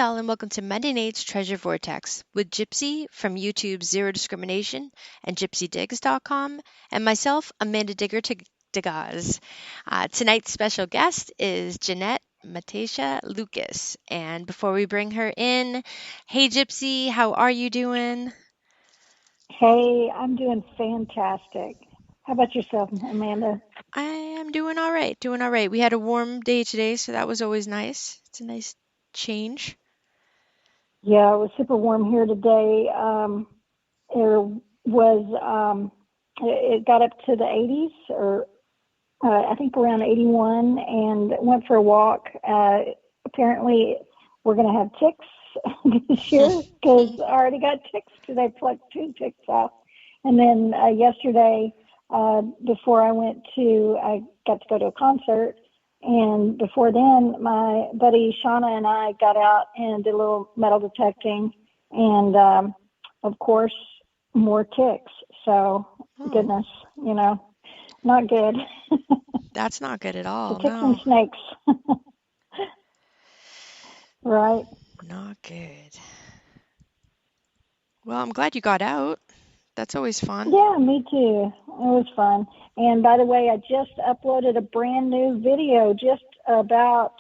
y'all, and welcome to Monday Night's Treasure Vortex with Gypsy from YouTube's Zero Discrimination and GypsyDigs.com, and myself, Amanda Degaz. Tonight's special guest is Ginette Matacia Lucas. And before we bring her in, hey Gypsy, how are you doing? Hey, I'm doing fantastic. How about yourself, Amanda? I am doing all right, doing all right. We had a warm day today, so that was always nice. It's a nice change. Yeah, it was super warm here today. It got up to the 80s, or I think around 81, and went for a walk. Apparently, we're going to have ticks this year because I already got ticks because I plucked 2 ticks off. And then yesterday, before I got to go to a concert. And before then, my buddy Shauna and I got out and did a little metal detecting. And, of course, more ticks. So, goodness, not good. That's not good at all. So ticks No. and snakes. Right. Not good. Well, I'm glad you got out. That's always fun. Yeah, me too. It was fun. And by the way, I just uploaded a brand new video just about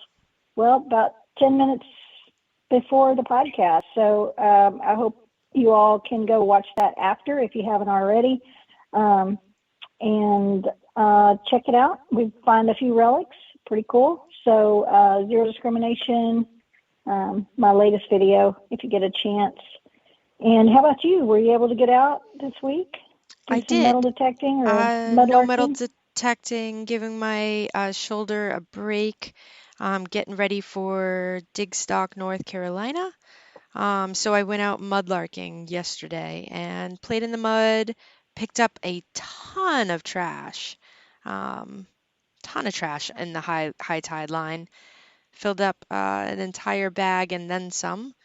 10 minutes before the podcast. So I hope you all can go watch that after if you haven't already. And check it out. We find a few relics. Pretty cool. So Zero Discrimination, my latest video, if you get a chance. And how about you? Were you able to get out this week? I some did. Metal detecting or No metal detecting, giving my shoulder a break, getting ready for Digstock, North Carolina. So I went out mudlarking yesterday and played in the mud, picked up a ton of trash, in the high tide line, filled up an entire bag and then some.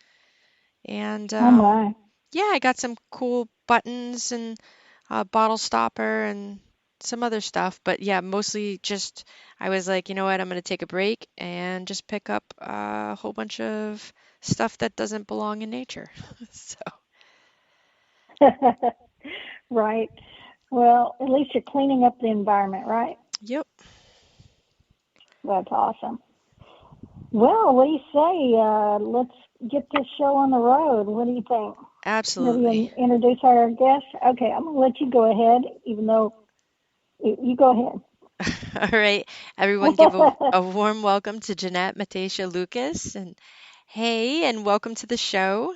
And Oh my. yeah, I got some cool buttons and a bottle stopper and some other stuff. But yeah, mostly just I was like, you know what, I'm going to take a break and just pick up a whole bunch of stuff that doesn't belong in nature. So, Right. Well, at least you're cleaning up the environment, right? yep, That's awesome. Well, what do you say? Let's get this show on the road. What do you think? absolutely. Maybe introduce our guest? Okay, I'm going to let you go ahead, even though you go ahead. All right, everyone, give a warm welcome to Ginette Matacia Lucas. And hey, and welcome to the show.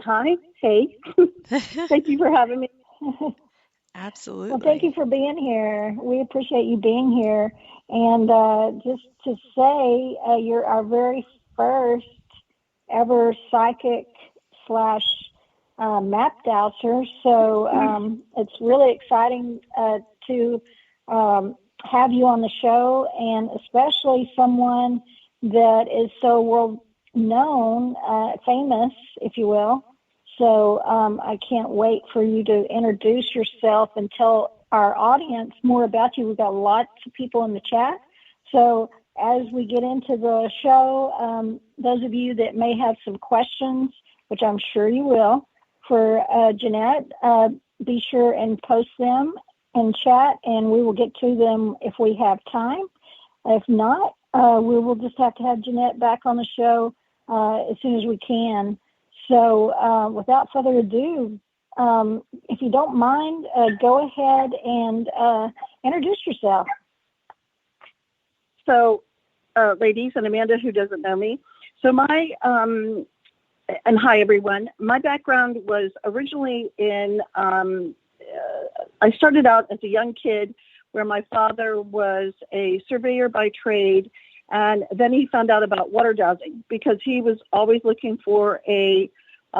Hi. Hey. Thank you for having me. Well, thank you Absolutely. for being here. We appreciate you being here. And just to say, you're our very first ever psychic slash map dowser. So it's really exciting to have you on the show, and especially someone that is so world known, famous, if you will. So I can't wait for you to introduce yourself and tell our audience more about you. We've got lots of people in the chat. So as we get into the show, those of you that may have some questions, which I'm sure you will, for Ginette, be sure and post them in chat, and we will get to them if we have time. If not, we will just have to have Ginette back on the show as soon as we can. So without further ado, if you don't mind, go ahead and introduce yourself. So, ladies and Amanda, who doesn't know me. So and hi, everyone. My background was originally I started out as a young kid where my father was a surveyor by trade, and then he found out about water dowsing because he was always looking for a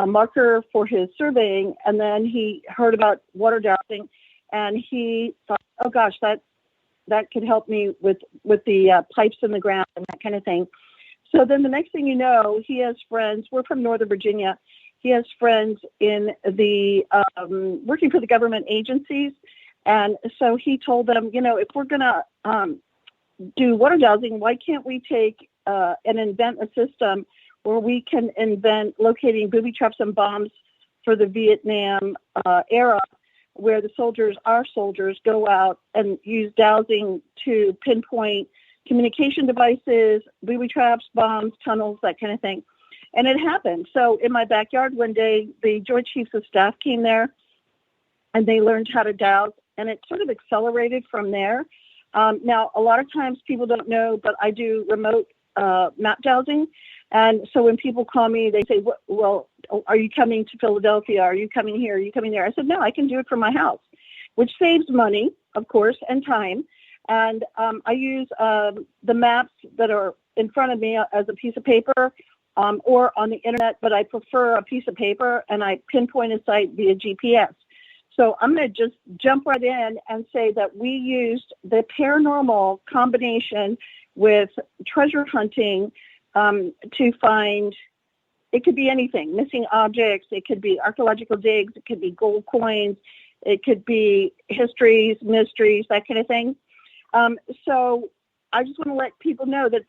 marker for his surveying, and then he heard about water dowsing, and he thought, oh gosh, that could help me with the pipes in the ground and that kind of thing. So then the next thing you know, he has friends. We're from Northern Virginia. He has friends in the working for the government agencies, and so he told them, if we're going to do water dowsing, why can't we take and invent a system where we can invent locating booby traps and bombs for the Vietnam era, where our soldiers go out and use dowsing to pinpoint communication devices, booby traps, bombs, tunnels, that kind of thing. And it happened. So in my backyard one day, the Joint Chiefs of Staff came there and they learned how to douse, and it sort of accelerated from there. Now, a lot of times people don't know, but I do remote map dowsing. And so when people call me, they say, well, are you coming to Philadelphia? Are you coming here? Are you coming there? I said, no, I can do it from my house, which saves money, of course, and time. And I use the maps that are in front of me as a piece of paper or on the internet, but I prefer a piece of paper, and I pinpoint a site via GPS. So I'm going to just jump right in and say that we used the paranormal combination with treasure hunting to find, it could be anything, missing objects, it could be archaeological digs, it could be gold coins, it could be histories, mysteries, that kind of thing. So I just want to let people know that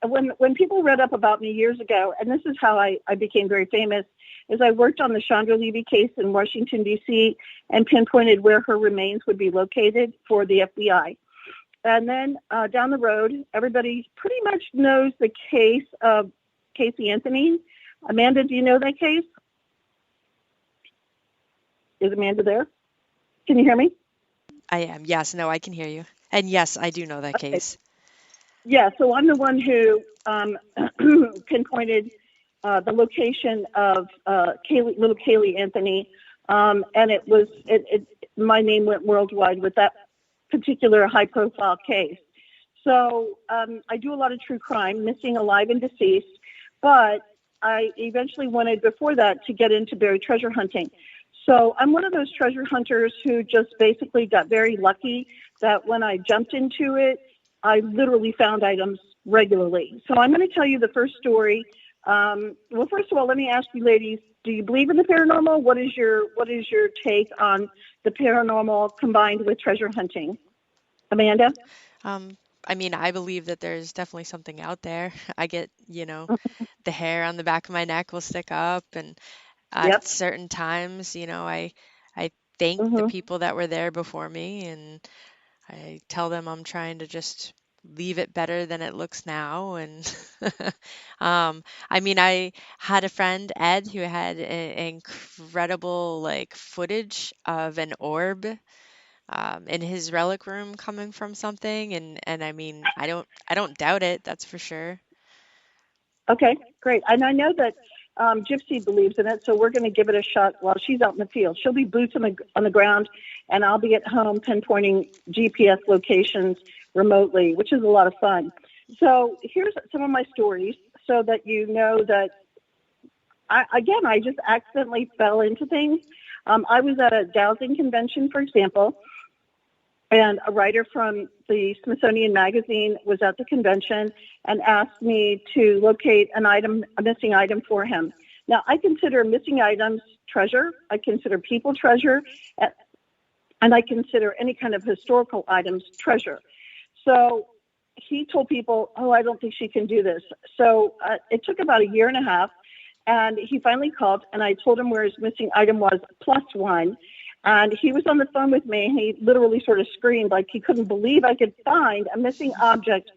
when people read up about me years ago, and this is how I became very famous, is I worked on the Chandra Levy case in Washington, D.C., and pinpointed where her remains would be located for the FBI. And then down the road, everybody pretty much knows the case of Casey Anthony. Amanda, do you know that case? Is Amanda there? Can you hear me? I am. Yes. No, I can hear you. And yes, I do know that case. Yeah. So I'm the one who pinpointed the location of little Kaylee Anthony, and my name went worldwide with that particular high-profile case. So I do a lot of true crime, missing, alive, and deceased, but I eventually wanted, before that, to get into buried treasure hunting. So I'm one of those treasure hunters who just basically got very lucky that when I jumped into it, I literally found items regularly. So I'm going to tell you the first story. Well, first of all, let me ask you ladies, do you believe in the paranormal? What is your take on the paranormal combined with treasure hunting? Amanda? I mean, I believe that there's definitely something out there. I get, the hair on the back of my neck will stick up, and at Yep. certain times, I thank the people that were there before me, and I tell them I'm trying to just leave it better than it looks now. And I mean, I had a friend, Ed, who had incredible footage of an orb in his relic room coming from something, and I mean, I don't doubt it, that's for sure. Okay, great. And I know that Gypsy believes in it, so we're going to give it a shot while she's out in the field. She'll be boots on the ground, and I'll be at home pinpointing GPS locations remotely, which is a lot of fun. So here's some of my stories so that you know that, I just accidentally fell into things. I was at a dowsing convention, for example, and a writer from the Smithsonian Magazine was at the convention and asked me to locate a missing item for him. Now, I consider missing items treasure. I consider people treasure. And I consider any kind of historical items treasure. So he told people, I don't think she can do this. So it took about a year and a half. And he finally called, and I told him where his missing item was, +1. And he was on the phone with me, and he literally sort of screamed like he couldn't believe I could find a missing object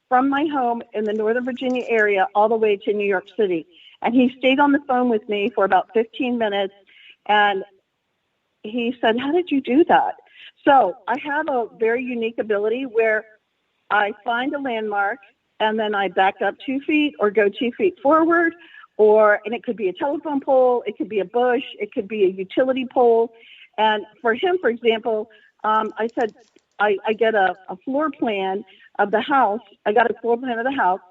from my home in the Northern Virginia area all the way to New York City. And he stayed on the phone with me for about 15 minutes, and he said, how did you do that? So I have a very unique ability where I find a landmark, and then I back up 2 feet or go 2 feet forward, and it could be a telephone pole, it could be a bush, it could be a utility pole. And for him, for example, I said, I get a floor plan of the house. I got a floor plan of the house.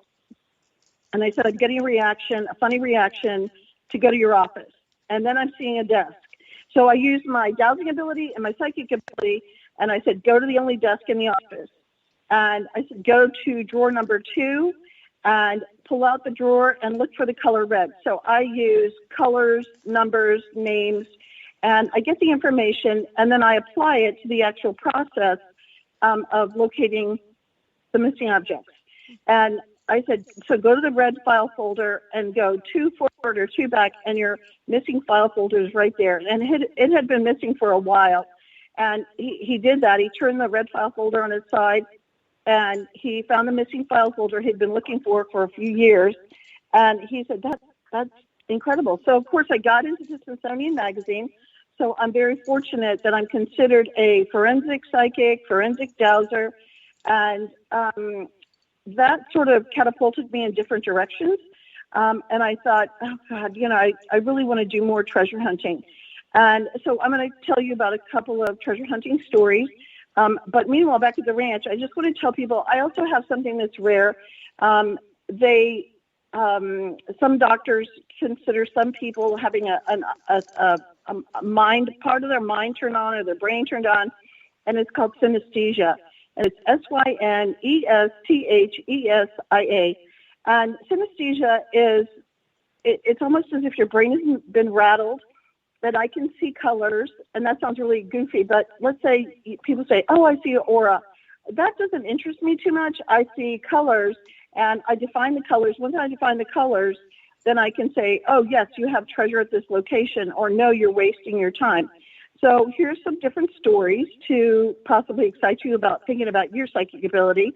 And I said, I'm getting a funny reaction to go to your office. And then I'm seeing a desk. So I used my dowsing ability and my psychic ability. And I said, go to the only desk in the office. And I said, go to drawer number 2 and pull out the drawer and look for the color red. So I use colors, numbers, names, and I get the information, and then I apply it to the actual process of locating the missing objects. And I said, so go to the red file folder and go 2 forward or 2 back, and your missing file folder is right there. And it had been missing for a while. And he did that. He turned the red file folder on its side, and he found the missing file folder he'd been looking for a few years. And he said, that's incredible. So, of course, I got into the Smithsonian Magazine. So I'm very fortunate that I'm considered a forensic psychic, forensic dowser, and that sort of catapulted me in different directions. And I thought, oh, God, I really want to do more treasure hunting. And so I'm going to tell you about a couple of treasure hunting stories. But meanwhile, back at the ranch, I just want to tell people I also have something that's rare. Some doctors consider some people having a mind, part of their mind turned on or their brain turned on, and it's called synesthesia. And it's synesthesia. And synesthesia it's almost as if your brain has been rattled, that I can see colors, and that sounds really goofy, but let's say people say, oh, I see an aura. That doesn't interest me too much. I see colors, and I define the colors. Once I define the colors, then I can say, oh, yes, you have treasure at this location, or no, you're wasting your time. So here's some different stories to possibly excite you about thinking about your psychic ability.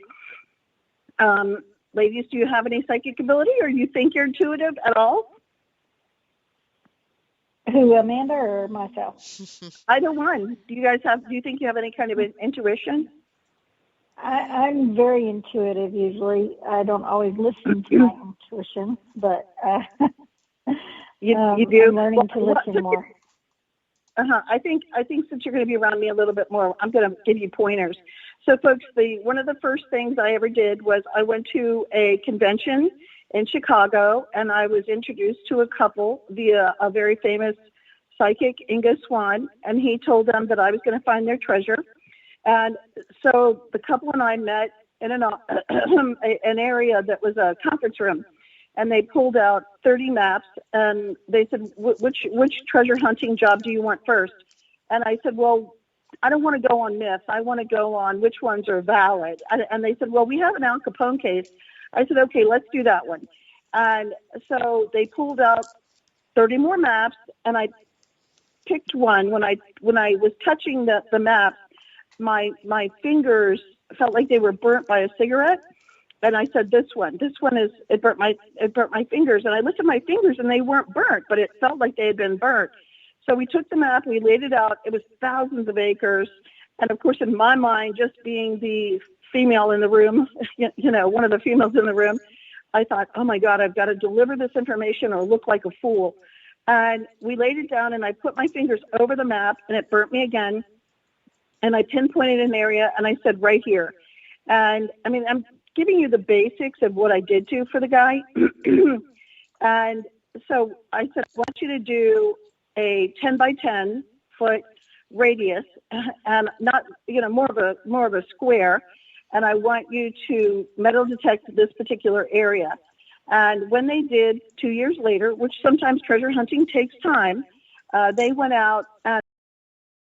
Ladies, do you have any psychic ability, or you think you're intuitive at all? Who, Amanda or myself? Either one. Do you think you have any kind of intuition? I'm very intuitive usually. I don't always listen to my intuition, but you do. I'm learning to listen more. I think since you're going to be around me a little bit more, I'm going to give you pointers. So, folks, one of the first things I ever did was I went to a convention in Chicago, and I was introduced to a couple via a very famous psychic, Inga Swan, and he told them that I was going to find their treasure. And so the couple and I met in an area that was a conference room, and they pulled out 30 maps, and they said, which treasure hunting job do you want first? And I said, well, I don't want to go on myths. I want to go on which ones are valid. And they said, well, we have an Al Capone case. I said, okay, let's do that one. And so they pulled out 30 more maps, and I picked one. When I was touching the map, my fingers felt like they were burnt by a cigarette. And I said, this one is, it burnt my fingers. And I looked at my fingers, and they weren't burnt, but it felt like they had been burnt. So we took the map, we laid it out. It was thousands of acres. And of course, in my mind, just being the female in the room, one of the females in the room, I thought, oh my God, I've got to deliver this information or look like a fool. And we laid it down, and I put my fingers over the map, and it burnt me again. And I pinpointed an area, and I said, right here. And I mean, I'm giving you the basics of what I did do for the guy. And so I said, I want you to do a 10 by 10 foot radius, and not, more of a square. And I want you to metal detect this particular area. And when they did 2 years later, which sometimes treasure hunting takes time, they went out and